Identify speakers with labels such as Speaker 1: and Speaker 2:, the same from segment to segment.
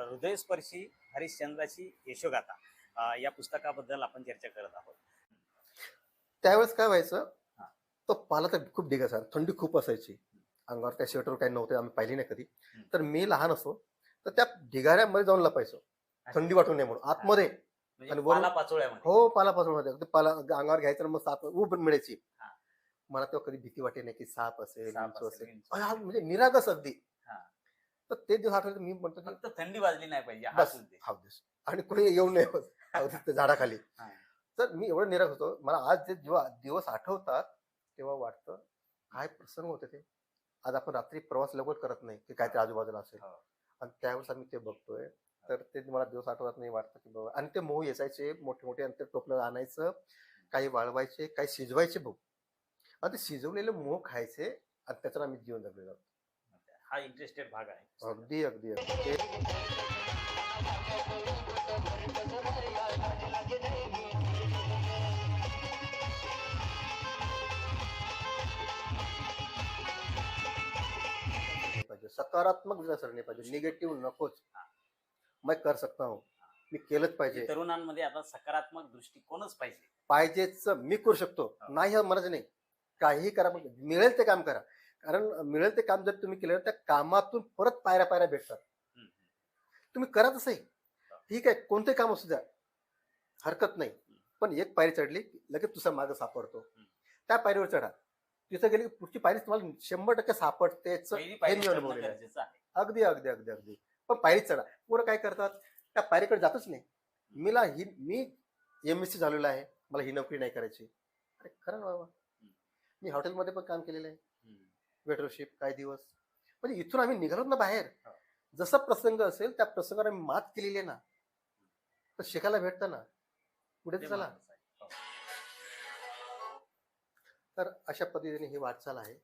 Speaker 1: हृदयस्पर्शी हरिश्चंद्राची यशोगाथा या पुस्तकाबद्दल आपण चर्चा करत आहोत.
Speaker 2: त्यावेळेस काय व्हायचं, तो पाला तर खूप ढिगाचा, थंडी खूप असायची, अंगावर त्या स्वेटर काही नव्हते, आम्ही पाहिली नाही कधी. तर मी लहान असो तर त्या ढिगाऱ्यामध्ये जाऊन लपायचो, थंडी वाटू नये म्हणून आतमध्ये.
Speaker 1: म्हणजे पालापाचोळ्यामध्ये.
Speaker 2: हो, पालापाचोळ्यामध्ये पाला अंगावर घ्यायचं, मग साप उब मिळायची. मला तेव्हा कधी भीती वाटे नाही की साप असेल, विंचू असेल, म्हणजे निरागस अगदी. तर ते दिवस आठवले, मी म्हणतो
Speaker 1: फक्त थंडी वाजली नाही पाहिजे
Speaker 2: बस, हा दिवस, आणि कोणी येऊ नये झाडाखाली. तर मी एवढं निराश होतो. मला आज जे जेव्हा दिवस आठवतात तेव्हा वाटतं काय प्रसंग होते ते. आज आपण रात्री प्रवास लवकर करत नाही की काहीतरी आजूबाजूला असेल, आणि त्यावेळेस आम्ही ते बघतोय. तर ते मला दिवस आठवत नाही, वाटतं की बाबा. आणि ते मोह यायचे मोठे मोठे, आणि ते टोपलं आणायचं, काही वाळवायचे, काही शिजवायचे भाऊ, आणि ते शिजवलेले मोह खायचे, आणि त्याच्यावर आम्ही जीवन जगलेलो आहोत.
Speaker 1: हा इंटरेस्टेड भाग आहे.
Speaker 2: अगदी अगदी अगदी. सकारात्मक विचारसरणी पाहिजे, निगेटिव्ह नकोच. मैं कर सकता हूँ, मी केलंच पाहिजे.
Speaker 1: तरुणांमध्ये आता सकारात्मक दृष्टिकोनच
Speaker 2: पाहिजेच. मी करू शकतो, नाही मलाच नाही, काहीही करा, मिळेल ते काम करा. कारण मिळेल ते काम जर तुम्ही केलं, त्या कामातून परत पायऱ्या पायऱ्या भेटतात. तुम्ही करा तसंही, ठीक आहे, कोणते काम असू द्या, हरकत नाही. पण एक पायरी चढली लगेच दुसरा मार्ग सापडतो. त्या पायरीवर चढा, तिथं गेली पुढची पायरी तुम्हाला 100% सापडतेच, हे मी अनुभवलेलं आहे. अगदी अगदी अगदी अगदी. पण पायरी चढा. पुढं काय करतात, त्या पायरीकडे जातच नाही. मी MSc झालेलो आहे, मला ही नोकरी नाही करायची. अरे खरं बाबा, मी हॉटेलमध्ये पण काम केलेलं आहे, वेटरशिप काही दिवस. म्हणजे इथून आम्ही निघालो ना बाहेर, जसा प्रसंग असेल त्या प्रसंगावर आम्ही मात केलेली आहे ना, तर शिकायला भेटतं ना, पुढे चला. तर अशा पद्धतीने ही वाटचाल आहे,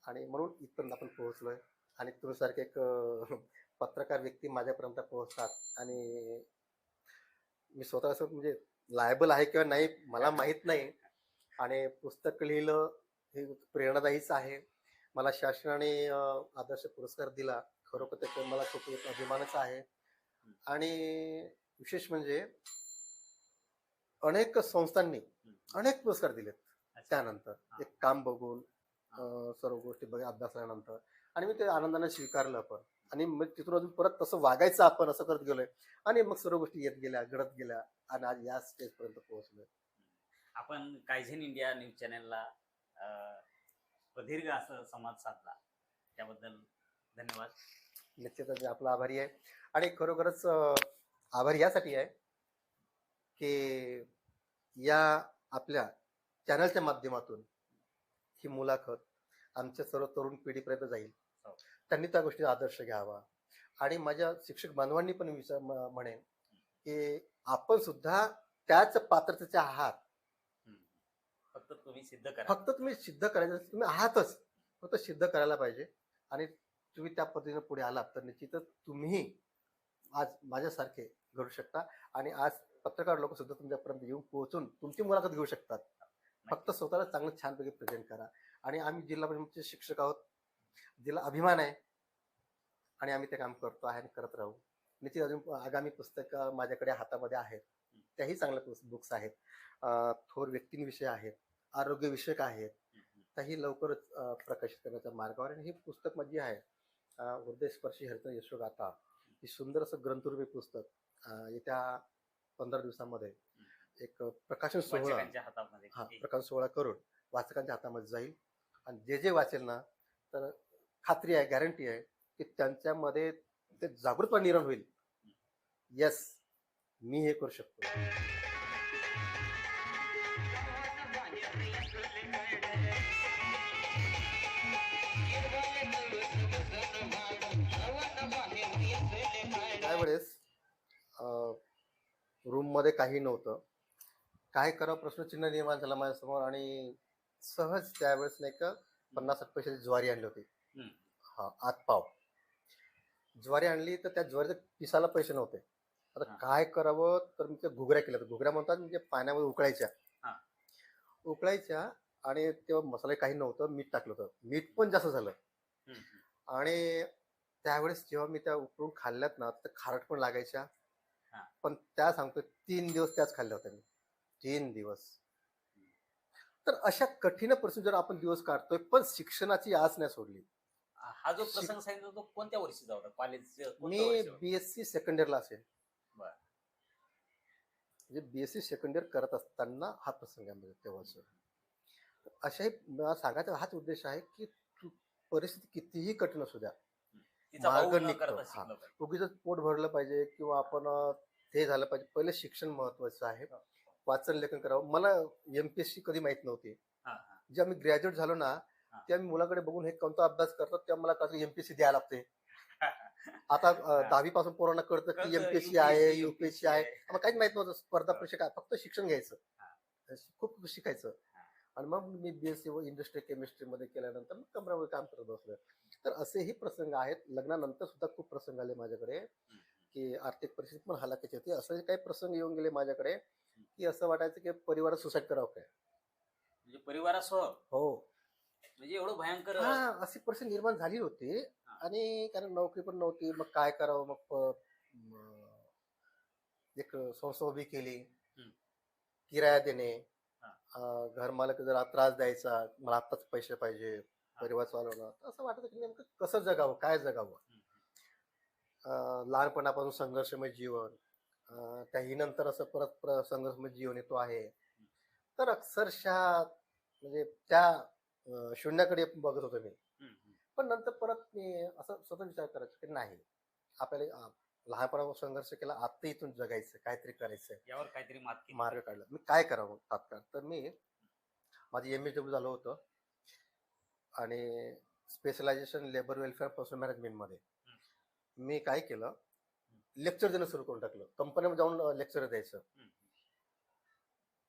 Speaker 2: आणि म्हणून इथपर्यंत आपण पोहोचलोय. आणि तुमच्यासारखे एक पत्रकार व्यक्ती माझ्यापर्यंत पोहोचतात, आणि मी स्वतः असं म्हणजे लायबल आहे किंवा नाही मला माहीत नाही. आणि पुस्तक लिहिलं हे प्रेरणादायीच आहे. मला शासनाने आदर्श पुरस्कार दिला, खरोखर त्याच्यावर मला खूप एक अभिमानच आहे. आणि विशेष म्हणजे अनेक संस्थांनी अनेक पुरस्कार दिलेत त्यानंतर, एक काम बघून, सर्व गोष्टी अभ्यासानंतर. आणि मी ते आनंदाने स्वीकारलं पण, आणि मग तिथून अजून परत तसं वागायचं आपण असं करत गेलोय, आणि मग सर्व गोष्टी येत गेल्या, घडत गेल्या, आणि आज या स्टेजपर्यंत पोहोचलोय.
Speaker 1: आपण कायझेन इंडिया न्यूज चॅनलला प्रदीर्घ असं संवाद साधला, त्याबद्दल धन्यवाद.
Speaker 2: निश्चितच आपला आभारी आहे. आणि खरोखरच आभारी यासाठी आहे की या आपल्या चॅनलच्या माध्यमातून ही मुलाखत आमच्या सर्व तरुण पिढीपर्यंत जाईल. त्यांनी त्या गोष्टीचा आदर्श घ्यावा. आणि माझ्या शिक्षक बांधवांनी पण म्हणेन की आपण सुद्धा त्याच पात्रतेचे आहात.
Speaker 1: फक्त तुम्ही
Speaker 2: सिद्ध करायचं, तुम्ही आहातच, फक्त सिद्ध करायला पाहिजे. आणि तुम्ही त्या पद्धतीने पुढे आलात तर निश्चितच तुम्ही आज माझ्यासारखे घडू शकता. आणि आज पत्रकार लोक सुद्धा तुमच्यापर्यंत येऊन पोहोचून तुमची मुलाखत घेऊ शकतात. फक्त स्वतःला चांगलं छानपैकी प्रेझेंट करा. आणि आम्ही जिल्हा परिषदेचे शिक्षक आहोत, जिल्हा अभिमान आहे, आणि आम्ही ते काम करतो आहे आणि करत राहू. निश्चित अजून आगामी पुस्तकं माझ्याकडे हातामध्ये आहेत, त्याही चांगल्या बुक्स आहेत, थोर व्यक्तींविषयी आहेत, आरोग्यविषयक आहेत, त्याही लवकरच प्रकाशित करण्याच्या मार्गावर. आणि हे पुस्तक म्हणजे आहे हृदयस्पर्शी हरिश्चंद्र यशोगाथा, ही सुंदर असं ग्रंथरूपी पुस्तक येत्या 15 दिवसामध्ये एक प्रकाशन सोहळा करून वाचकांच्या हातामध्ये जाईल. आणि जे वाचेल ना, तर खात्री आहे, गॅरंटी आहे की त्यांच्यामध्ये ते जागृतपणे निर्माण होईल. येस, मी हे करू शकतो. त्यावेळेस रूम मध्ये काही नव्हतं, काय करावं प्रश्नचिन्ह निर्माण झाला माझ्यासमोर. आणि सहज त्यावेळेस नाही का 50-60 पैशाची ज्वारी आणली होती. आत पाव ज्वारी आणली, तर त्या ज्वारीच्या पिसाला पैसे नव्हते. आता
Speaker 1: हां.
Speaker 2: काय करावं तर मी त्या घुगऱ्या केल्या. घुगऱ्या म्हणतात म्हणजे पाण्यामध्ये उकळायच्या.
Speaker 1: हां.
Speaker 2: उकळायच्या आणि तेव्हा मसाले काही नव्हतं. मीठ टाकलं होतं. मीठ पण जास्त झालं
Speaker 1: हं, हं.
Speaker 2: आणि त्यावेळेस जेव्हा मी त्या उकळून खाल्ल्यात ना, तर खारट पण लागायच्या.
Speaker 1: हां.
Speaker 2: पण त्या सांगतोय 3 दिवस त्याच खाल्ल्या होत्या मी. 3 दिवस. तर अशा कठीण परिस्थितीत जर आपण दिवस काढतोय, पण शिक्षणाची आस नाही सोडली.
Speaker 1: हा जो
Speaker 2: शिक
Speaker 1: प्रसंग सांगितला तो कोणत्या वर्षीचा होता? कॉलेजचं
Speaker 2: मी
Speaker 1: कोणतं वर्ष होतं?
Speaker 2: बी-एससी सेकंड इयरला असेल.
Speaker 1: बरं.
Speaker 2: म्हणजे बी-एससी सेकंड इयर करत असताना हा प्रसंग आहे म्हणजे तेव्हाचा.
Speaker 1: हं,
Speaker 2: अशाही मला सांगायचा हाच उद्देश आहे, की परिस्थिती कितीही कठीण असू द्या,
Speaker 1: हं. तिचा
Speaker 2: मार्ग
Speaker 1: भाऊ न
Speaker 2: निघतो.
Speaker 1: करता
Speaker 2: हां,
Speaker 1: शिकलं पाहिजे.
Speaker 2: उगीचच पोट भरलं पाहिजे किंवा आपण हे झालं पाहिजे. पहिलं शिक्षण महत्त्वाचं आहे.
Speaker 1: हो, हो.
Speaker 2: वाचन लेखन करावं. मला एम-पी-एस-सी कधी माहीत नव्हती.
Speaker 1: हां, हां.
Speaker 2: जेव्हा मी ग्रॅज्युएट झालो ना,
Speaker 1: हां.
Speaker 2: तेव्हा मी मुलाकडे बघून हे कोणता अभ्यास करतात, तेव्हा मला कळलं एम-पी-एस-सी द्यायला लागते. आता
Speaker 1: हां.
Speaker 2: 10वी पासून पोरांना कळतं, की
Speaker 1: कळतं
Speaker 2: एम-पी-एस-सी आहे,
Speaker 1: यू-पी-एस-सी,
Speaker 2: यू-पी-एस-सी
Speaker 1: एम-पी-एस-सी
Speaker 2: आहे.
Speaker 1: आहे.
Speaker 2: आम्हाला काहीच माहीत नव्हतं. स्पर्धा
Speaker 1: हो.
Speaker 2: परीक्षा काय, फक्त शिक्षण घ्यायचं.
Speaker 1: हां,
Speaker 2: खूप शिकायचं.
Speaker 1: हां.
Speaker 2: आणि मग मी बी-एस-सी व इंडस्ट्रियल केमिस्ट्रीमध्ये केल्यानंतर मग कंपन्यांमध्ये काम करत बसलोय. तर असेही प्रसंग आहेत. लग्नानंतर सुद्धा खूप प्रसंग आले माझ्याकडे,
Speaker 1: हं,
Speaker 2: की आर्थिक परिस्थिती पण हलाखीची होती. असे काही प्रसंग येऊन गेले माझ्याकडे,
Speaker 1: हं.
Speaker 2: की असं वाटायचं की परिवारात सुसाईड करावं काय?
Speaker 1: म्हणजे परिवारासह
Speaker 2: हो.
Speaker 1: म्हणजे एवढं भयंकर
Speaker 2: हां, अशी परिस्थिती निर्माण झाली होती
Speaker 1: हां.
Speaker 2: आणि कारण नोकरी पण नव्हती. मग काय करावं? मग एक संस्था उभी केली.
Speaker 1: हं.
Speaker 2: किराया देणे,
Speaker 1: हां,
Speaker 2: घरमालक जरा त्रास द्यायचा, मला आत्ताच पैसे पाहिजे,
Speaker 1: हां.
Speaker 2: परिवार चालवणं. तर असं वाटतं की नेमकं कसं जगावं? काय जगावं?
Speaker 1: हं, हं.
Speaker 2: लहानपणापासून संघर्षमय जीवन, त्याही नंतर असं परत संघर्षमय जीवन येतो आहे.
Speaker 1: हं,
Speaker 2: तर अक्षरशः म्हणजे त्या शून्याकडे बघत होतो मी.
Speaker 1: हं, हं.
Speaker 2: पण नंतर परत मी असं स्वतः विचार करायचो की नाही, आपल्याला लहानपणापासून संघर्ष केला, आता इथून जगायचं, काहीतरी करायचं.
Speaker 1: यावर काहीतरी मात केली
Speaker 2: मार्ग
Speaker 1: पाहिजे.
Speaker 2: काढला. मी काय करावं तात्काळ? तर मी माझं एम-एस-डब्ल्यू झालं होतं आणि स्पेशलायझेशन लेबर वेलफेअर पर्सनल मॅनेजमेंटमध्ये.
Speaker 1: हं,
Speaker 2: मी काय केलं,
Speaker 1: हं,
Speaker 2: लेक्चर देणं सुरू करून टाकलं. कंपनीमध्ये जाऊन लेक्चर द्यायचं.
Speaker 1: हं, हं,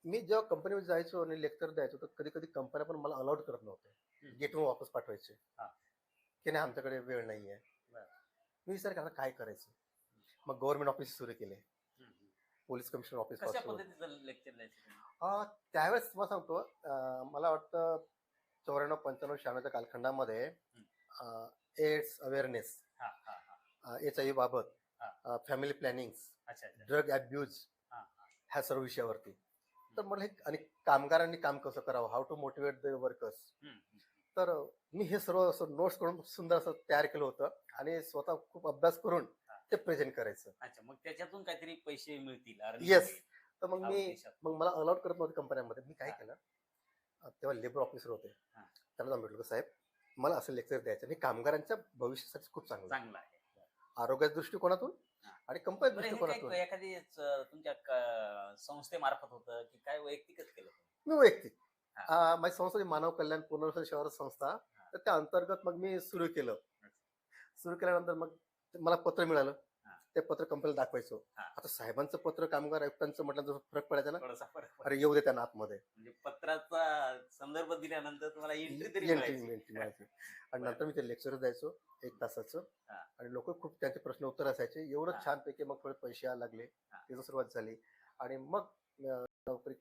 Speaker 2: मी जेव्हा कंपनीमध्ये जायचो आणि लेक्चर द्यायचो, तर कधी-कधी कंपन्या पण मला अलाउड करत नव्हत्या.
Speaker 1: हं.
Speaker 2: गेटवर वापस पाठवायचे,
Speaker 1: हां.
Speaker 2: की नाही आमच्याकडे वेळ नाहीये.
Speaker 1: बरं.
Speaker 2: मी विचार केला काय करायचं?
Speaker 1: हं,
Speaker 2: मग गव्हर्नमेंट ऑफिस सुरू केले.
Speaker 1: हं, हं.
Speaker 2: पोलीस कमिशनर
Speaker 1: कशा
Speaker 2: ऑफिसपासून.
Speaker 1: पद्धतीचं लेक्चर द्यायचं तुम्ही?
Speaker 2: त्यावेळेस तुम्हाला सांगतो, मला वाटतं 94, 95, 96च्या कालखंडामध्ये
Speaker 1: हं.
Speaker 2: एड्स अवेअरनेस,
Speaker 1: हां, हां, हां,
Speaker 2: एच-आय-व्ही बाबत,
Speaker 1: हां.
Speaker 2: फॅमिली प्लॅनिंग,
Speaker 1: अच्छा, अच्छा.
Speaker 2: ड्रग अब्यूज
Speaker 1: हां, हां.
Speaker 2: ह्या सर्व विषयावरती.
Speaker 1: हं,
Speaker 2: तर मला हे आणि कामगारांनी काम कसं करावं, how to motivate the workers.
Speaker 1: हं, हं,
Speaker 2: तर मी हे सर्व असं नोट्स करून सुंदर असं तयार केलं होतं आणि स्वतः खूप अभ्यास करून
Speaker 1: हां.
Speaker 2: ते प्रेझेंट करायचं.
Speaker 1: अच्छा, मग त्याच्यातून काहीतरी पैसे मिळतील, अर्निंग
Speaker 2: येस.
Speaker 1: होईल
Speaker 2: तर मग
Speaker 1: हा उद्देश होता.
Speaker 2: मग मला अलाउड करत नव्हते कंपन्यांमध्ये. मी काय
Speaker 1: हां,
Speaker 2: केलं, तेव्हा लेबर ऑफिसर होते.
Speaker 1: हां.
Speaker 2: त्यांना जाऊन भेटलो, "साहेब, मला असं लेक्चर द्यायचं आणि कामगारांच्या भविष्यासाठी खूप चांगलं आहे.
Speaker 1: चांगलं आहे.
Speaker 2: आरोग्याच्या दृष्टिकोनातून
Speaker 1: हां.
Speaker 2: आणि कंपनी
Speaker 1: बरं हे
Speaker 2: दृष्टिकोनातून."
Speaker 1: काही एखादी तुमच्या संस्थेमार्फत होतं की काय वैयक्तिकच केलं तुम्ही?
Speaker 2: मी वैयक्तिक
Speaker 1: हां,
Speaker 2: माझी संस्था मानव कल्याण पुनर्वसन शहर संस्था.
Speaker 1: हां.
Speaker 2: तर त्या अंतर्गत मग मी सुरू केलं.
Speaker 1: अच्छा.
Speaker 2: सुरू केल्यानंतर मग मला पत्र मिळालं.
Speaker 1: हां,
Speaker 2: ते पत्र कंपनीला दाखवायचो.
Speaker 1: हां.
Speaker 2: आता साहेबांचं पत्र, कामगार आयुक्तांचं म्हटलं तर फरक पडायचा ना.
Speaker 1: थोडासा फरक
Speaker 2: अरे
Speaker 1: पडतो.
Speaker 2: येऊ दे त्यांना आतमध्ये.
Speaker 1: म्हणजे पत्राचा संदर्भ दिल्यानंतर तुम्हाला एंट्री तरी
Speaker 2: एंट्री
Speaker 1: मिळायची.
Speaker 2: मिळायची. आणि
Speaker 1: बरं.
Speaker 2: नंतर मी ते लेक्चर द्यायचो 1 तासाचं.
Speaker 1: हां,
Speaker 2: आणि लोक खूप त्यांचे प्रश्न उत्तर असायचे. एवढं
Speaker 1: हां,
Speaker 2: छानपैकी मग थोडे पैसे यायला लागले.
Speaker 1: हां.
Speaker 2: त्याची सुरुवात झाली आणि मग नोकरी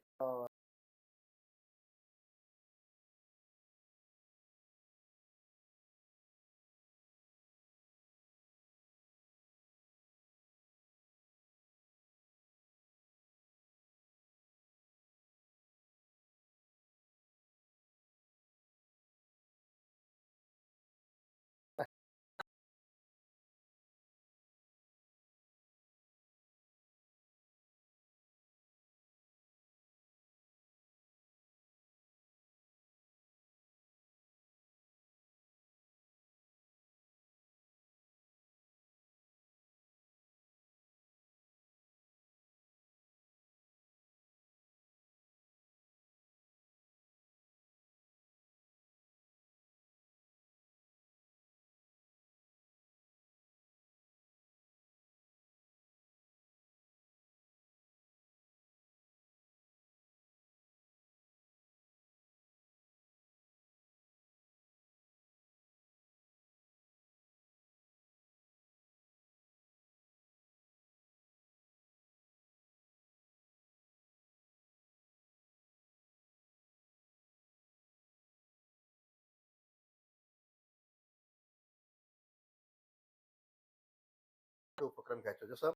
Speaker 2: उपक्रम घ्यायचो. जसं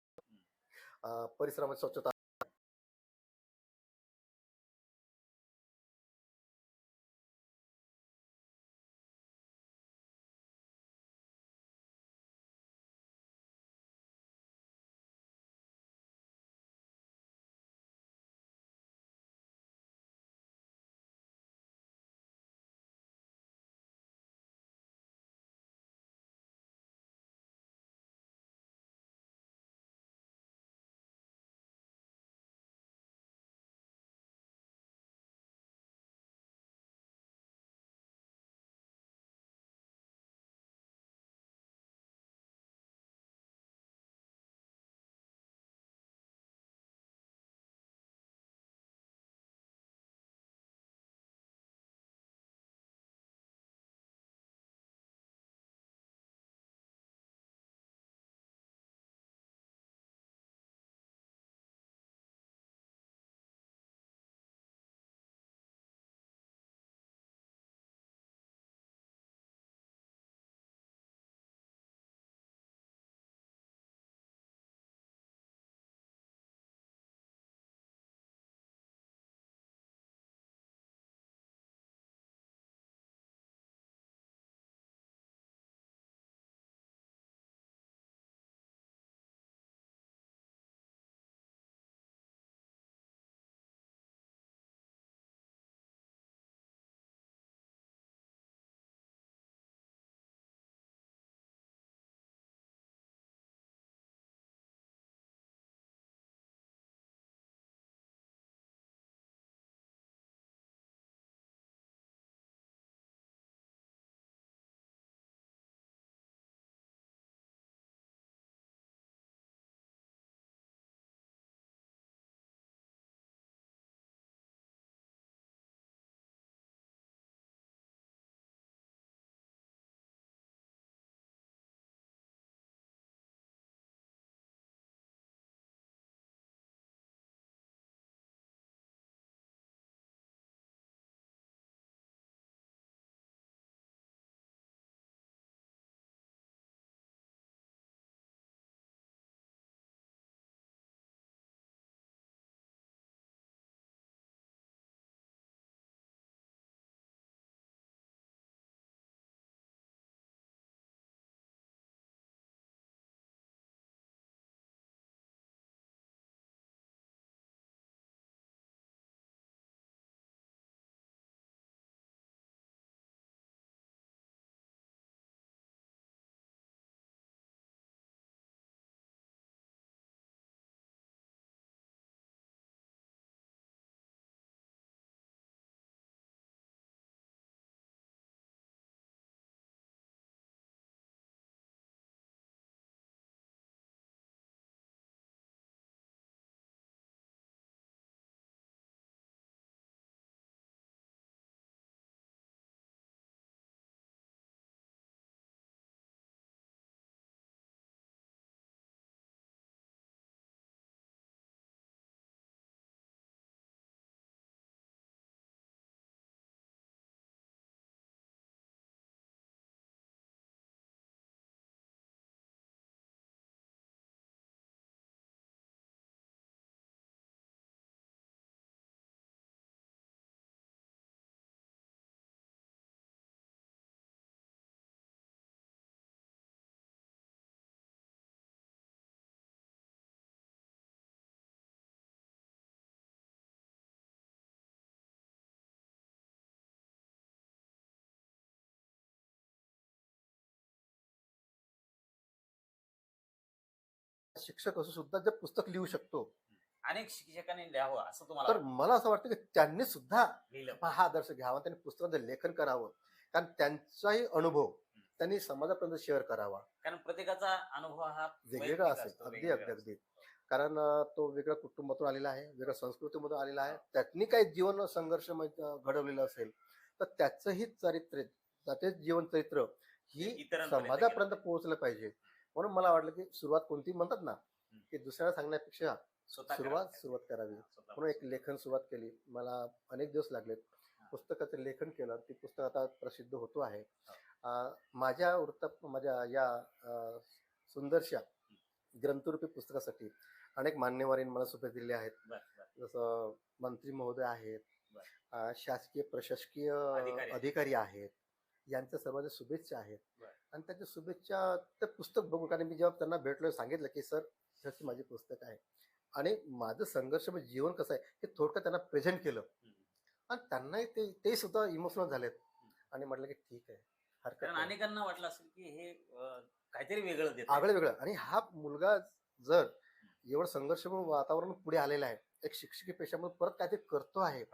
Speaker 2: परिसरामध्ये स्वच्छता शिक्षक असू सुद्धा जे पुस्तक लिहू शकतो,
Speaker 1: अनेक शिक्षकांनी लिहावं असं तुम्हाला
Speaker 2: तर
Speaker 1: वाटतं?
Speaker 2: मला असं वाटतं की त्यांनी सुद्धा
Speaker 1: लिहिलं
Speaker 2: हा आदर्श घ्यावा. त्यांनी पुस्तकाचं लेखन करावं. कारण त्यांचाही अनुभव त्यांनी समाजापर्यंत शेअर करावा.
Speaker 1: कारण प्रत्येकाचा अनुभव हा
Speaker 2: वेगवेगळा
Speaker 1: वैयक्तिक
Speaker 2: असेल.
Speaker 1: असतो,
Speaker 2: अगदी,
Speaker 1: वेगवेगळा
Speaker 2: अगदी,
Speaker 1: असतो.
Speaker 2: अगदी. कारण तो वेगळ्या कुटुंबातून आलेला आहे, वेगळ्या संस्कृतीमधून आलेला आहे. त्यांनी काही जीवन संघर्ष घडवलेलं असेल, तर त्याचंही चरित्र, त्याचेच जीवन चरित्र
Speaker 1: ते
Speaker 2: ही
Speaker 1: इतरांपर्यंत गेलं
Speaker 2: समाजापर्यंत
Speaker 1: पाहिजे.
Speaker 2: पोहोचलं पाहिजे. म्हणून मला वाटलं की सुरुवात कोणती म्हणतात ना, की दुसऱ्याला सांगण्यापेक्षा
Speaker 1: स्वतः
Speaker 2: सुरुवात
Speaker 1: करावं.
Speaker 2: सुरुवात करावी.
Speaker 1: स्वतः
Speaker 2: म्हणून एक लेखन सुरुवात केली. मला अनेक दिवस लागलेत. पुस्तकाचं लेखन केलं. ते पुस्तक आता प्रसिद्ध होतो आहे. माझ्या या सुंदरशा ग्रंथरूपी पुस्तकासाठी अनेक मान्यवरांनी मला शुभेच्छा दिल्या आहेत.
Speaker 1: बर बर
Speaker 2: जसं मंत्री महोदय आहेत,
Speaker 1: बर.
Speaker 2: शासकीय प्रशासकीय
Speaker 1: अधिकारी.
Speaker 2: अधिकारी आहेत, यांच्या सर्वांच्या शुभेच्छा आहेत.
Speaker 1: बर.
Speaker 2: आणि त्यांच्या शुभेच्छा ते पुस्तक बघून, कारण मी जेव्हा त्यांना भेटलो सांगितलं की सर ही माझी पुस्तक आहे आणि माझं संघर्ष म्हणजे जीवन कसं आहे हे थोडक्यात त्यांना प्रेझेंट केलं. आणि त्यांनाही ते सुद्धा इमोशनल झालेत आणि म्हटलं की ठीक आहे, हरकत
Speaker 1: कारण
Speaker 2: नाही.
Speaker 1: अनेकांना वाटलं असेल की हे काहीतरी वेगळं देत
Speaker 2: आगळं वेगळं. आणि हा मुलगा जर एवढं संघर्ष वातावरण पुढे आलेलं आहे, एक शिक्षकी पेशामध्ये परत काहीतरी करतो आहे,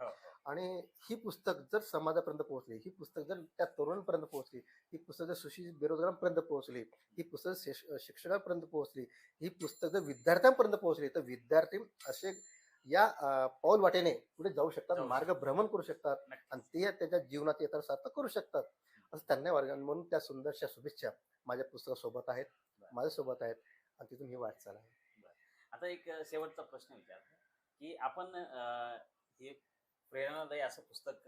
Speaker 2: आणि ही पुस्तक जर समाजापर्यंत पोहोचली, ही पुस्तक जर त्या तरुणांपर्यंत पोहोचली, ही पुस्तक जर सुशिक्षित बेरोजगारांपर्यंत पोहोचली, ही पुस्तक शिक्षकांपर्यंत पोहोचली, ही पुस्तक जर विद्यार्थ्यांपर्यंत पोहोचली, तर विद्यार्थी असे या पाऊल वाटेने पुढे जाऊ शकतात,
Speaker 1: जाऊ
Speaker 2: मार्ग भ्रमण करू शकतात आणि ते त्याच्या जीवनात येतात सार्थ करू शकतात असं त्यांना वर्ग. म्हणून त्या सुंदरशा शुभेच्छा माझ्या पुस्तकासोबत आहेत, माझ्यासोबत आहेत आणि तिथून ही वाटचाल आहे.
Speaker 1: आता एक शेवटचा प्रश्न विचारतो की आपण हे प्रेरणादायी असं पुस्तक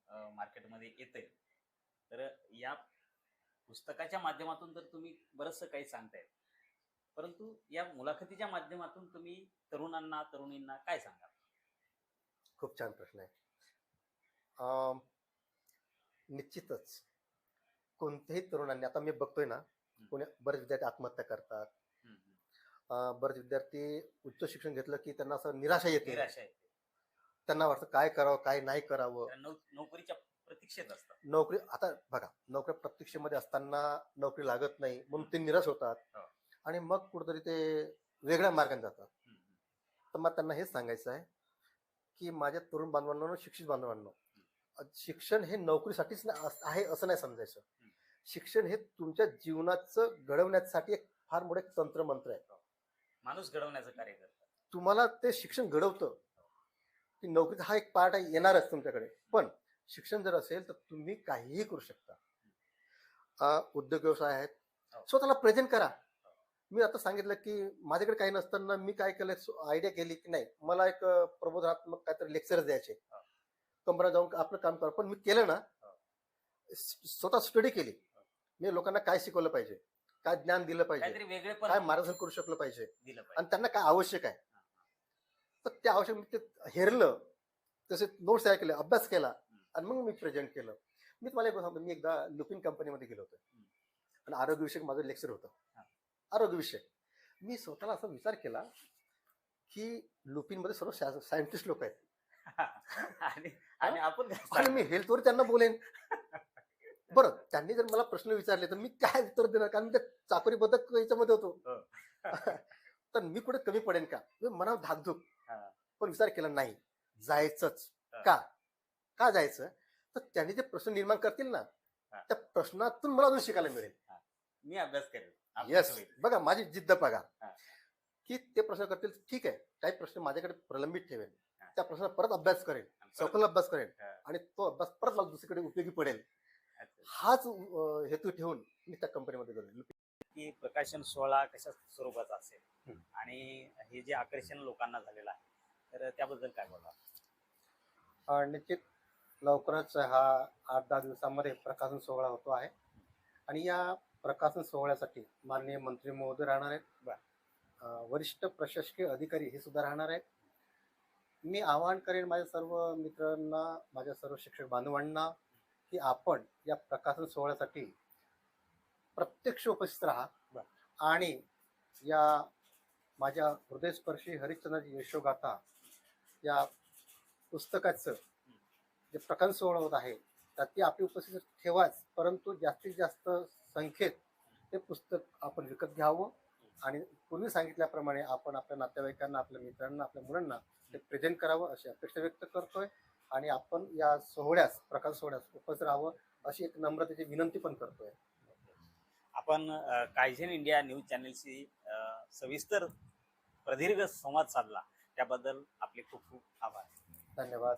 Speaker 1: मार्केटमध्ये येतंय, तर या पुस्तकाच्या माध्यमातून तर तुम्ही बरंचसं काही सांगताय, परंतु या मुलाखतीच्या माध्यमातून तुम्ही तरुणांना तरुणींना काय सांगाल?
Speaker 2: खूप छान प्रश्न आहे. निश्चितच कोणत्याही तरुणांनी, आता मी बघतोय ना, कोणी बरेच विद्यार्थी आत्महत्या करतात, बरेच विद्यार्थी उच्च शिक्षण घेतलं की त्यांना असं निराशा येते, त्यांना वाटतं काय करावं काय नाही करावं,
Speaker 1: नोकरीच्या प्रतीक्षेत असतात.
Speaker 2: नोकरी, आता बघा, नोकरी प्रतीक्षेमध्ये असताना नोकरी लागत नाही म्हणून ते निराश होतात आणि मग कुठेतरी ते वेगळ्या मार्गाने जातात. तर मग त्यांना हेच सांगायचं आहे की माझ्या तरुण बांधवांनो, शिक्षित बांधवांनो, शिक्षण हे नोकरीसाठीच आहे असं नाही समजायचं. शिक्षण हे तुमच्या जीवनाचं घडवण्यासाठी एक फार मोठे तंत्रमंत्र आहे.
Speaker 1: माणूस घडवण्याचं कार्य करतात.
Speaker 2: तुम्हाला ते शिक्षण घडवतं की नोकरीचा हा एक पार्ट आहे, येणारच तुमच्याकडे, पण शिक्षण जर असेल तर तुम्ही काहीही करू शकता. उद्योग व्यवसाय आहेत, स्वतःला प्रेझेंट करा. मी आता सांगितलं की माझ्याकडे काही नसताना मी काय केलं, आयडिया केली की नाही मला एक प्रबोधनात्मक काहीतरी लेक्चर द्यायचे, कंपन्यात जाऊन आपलं काम करा, पण मी केलं ना, स्वतः स्टडी केली, मी लोकांना काय शिकवलं पाहिजे, काय ज्ञान दिलं पाहिजे, काय मार्गदर्शन करू शकलं पाहिजे आणि त्यांना काय आवश्यक आहे, तर त्या आवश्यक मी ते हेरलं, तसे नोट्स तयार केले, अभ्यास केला आणि मग मी प्रेझेंट केलं. मी तुम्हाला एक सांगतो, मी एकदा लुपिन कंपनीमध्ये गेलो होतो आणि आरोग्यविषयक माझं लेक्चर होतं, आरोग्यविषयक. मी स्वतःला असा विचार केला की लुपिनमध्ये सर्व सायंटिस्ट लोक आहेत
Speaker 1: आणि आपण
Speaker 2: मी हेल्थवर त्यांना बोलेन. बरं, त्यांनी जर मला प्रश्न विचारले तर मी काय उत्तर देणार, कारण मी त्या चाकोरी बद्दल याच्यामध्ये होतो. तर मी कुठे कमी पडेन का, मनावर धाकधूक, पण विचार केला नाही, जायचंच. का जायचं, तर त्यांनी जे प्रश्न निर्माण करतील ना, त्या प्रश्नातून मला अजून शिकायला मिळेल,
Speaker 1: मी अभ्यास करेन.
Speaker 2: येस, बघा माझी जिद्द बघा की ते प्रश्न करतील, ठीक आहे, काही प्रश्न माझ्याकडे प्रलंबित ठेवेल, त्या प्रश्नाला परत अभ्यास करेल, सखोल अभ्यास करेल आणि तो अभ्यास परत मला दुसरीकडे उपयोगी पडेल. हाच हेतू ठेवून मी त्या कंपनीमध्ये गेलो.
Speaker 1: की प्रकाशन सोहळा कशा स्वरूपाचा असेल आणि हे जे आकर्षण लोकांना झालेलं आहे, तर त्याबद्दल काय बोला?
Speaker 2: निश्चित लवकरच हा 8-10 दिवसांमध्ये प्रकाशन सोहळा होतो आहे आणि या प्रकाशन सोहळ्यासाठी माननीय मंत्री महोदय राहणार आहेत, वरिष्ठ प्रशासकीय अधिकारी हे सुद्धा राहणार आहेत. मी आवाहन करेन माझ्या सर्व मित्रांना, माझ्या सर्व शिक्षक बांधवांना की आपण या प्रकाशन सोहळ्यासाठी प्रत्यक्ष उपस्थित राहा आणि या माझ्या हृदयस्पर्शी हरिश्चंद्राची यशोगाथा या पुस्तकाचं जे प्रकाशन सोहळा होत आहे त्यात ती आपली उपस्थिती ठेवाच, परंतु जास्तीत जास्त संख्येत ते पुस्तक आपण विकत घ्यावं आणि पूर्वी सांगितल्याप्रमाणे आपण आपल्या नातेवाईकांना, आपल्या मित्रांना, आपल्या मुलांना ते प्रेझेंट करावं अशी अपेक्षा व्यक्त करतोय आणि आपण या सोहळ्यास, प्रकाश सोहळ्यास उपस्थित राहावं अशी एक नम्रतेची विनंती पण करतोय.
Speaker 1: आपण कायझेन इंडिया न्यूज चॅनलशी सविस्तर प्रदीर्घ संवाद साधला, त्याबद्दल आपले खूप खूप आभार.
Speaker 2: धन्यवाद.